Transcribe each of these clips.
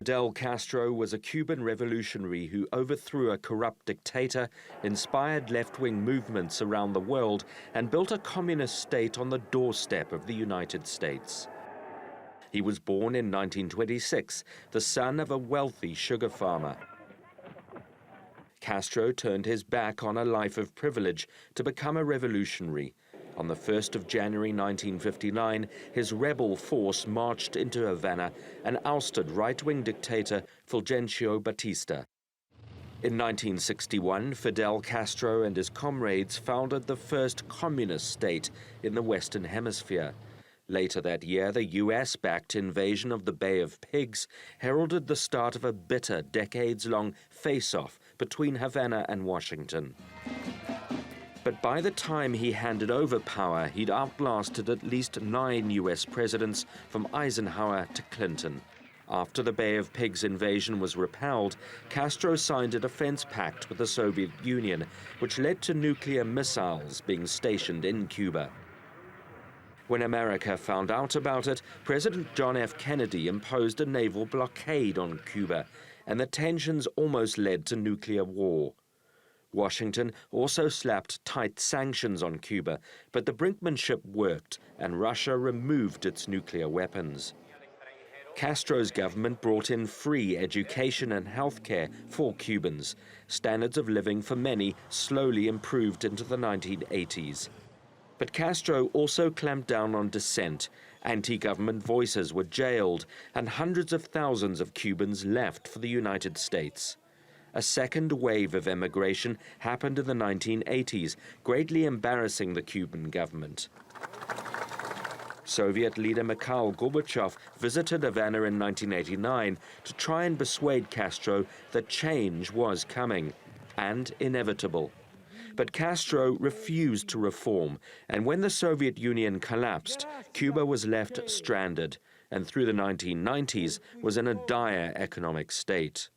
Fidel Castro was a Cuban revolutionary who overthrew a corrupt dictator, inspired left-wing movements around the world, and built a communist state on the doorstep of the United States. He was born in 1926, the son of a wealthy sugar farmer. Castro turned his back on a life of privilege to become a revolutionary. On the 1st of January 1959, his rebel force marched into Havana and ousted right-wing dictator Fulgencio Batista. In 1961, Fidel Castro and his comrades founded the first communist state in the Western Hemisphere. Later that year, the US-backed invasion of the Bay of Pigs heralded the start of a bitter, decades-long face-off between Havana and Washington. But by the time he handed over power, he'd outlasted at least 9 US presidents, from Eisenhower to Clinton. After the Bay of Pigs invasion was repelled, Castro signed a defense pact with the Soviet Union, which led to nuclear missiles being stationed in Cuba. When America found out about it, President John F. Kennedy imposed a naval blockade on Cuba, and the tensions almost led to nuclear war. Washington also slapped tight sanctions on Cuba, but the brinkmanship worked, and Russia removed its nuclear weapons. Castro's government brought in free education and health care for Cubans. Standards of living for many slowly improved into the 1980s. But Castro also clamped down on dissent. Anti-government voices were jailed, and hundreds of thousands of Cubans left for the United States. A second wave of emigration happened in the 1980s, greatly embarrassing the Cuban government. Soviet leader Mikhail Gorbachev visited Havana in 1989 to try and persuade Castro that change was coming and inevitable. But Castro refused to reform, and when the Soviet Union collapsed, Cuba was left stranded, and through the 1990s was in a dire economic state.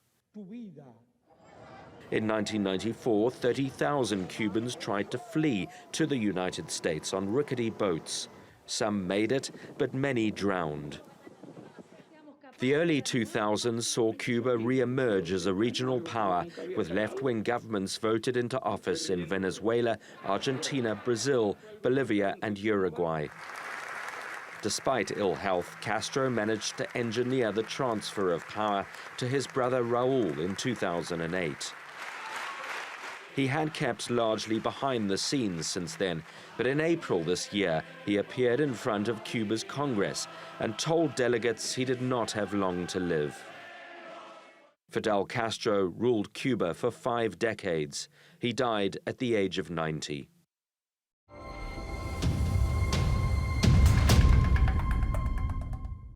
In 1994, 30,000 Cubans tried to flee to the United States on rickety boats. Some made it, but many drowned. The early 2000s saw Cuba re-emerge as a regional power, with left-wing governments voted into office in Venezuela, Argentina, Brazil, Bolivia, and Uruguay. Despite ill health, Castro managed to engineer the transfer of power to his brother Raúl in 2008. He had kept largely behind the scenes since then, but in April this year, he appeared in front of Cuba's Congress and told delegates he did not have long to live. Fidel Castro ruled Cuba for 5 decades. He died at the age of 90.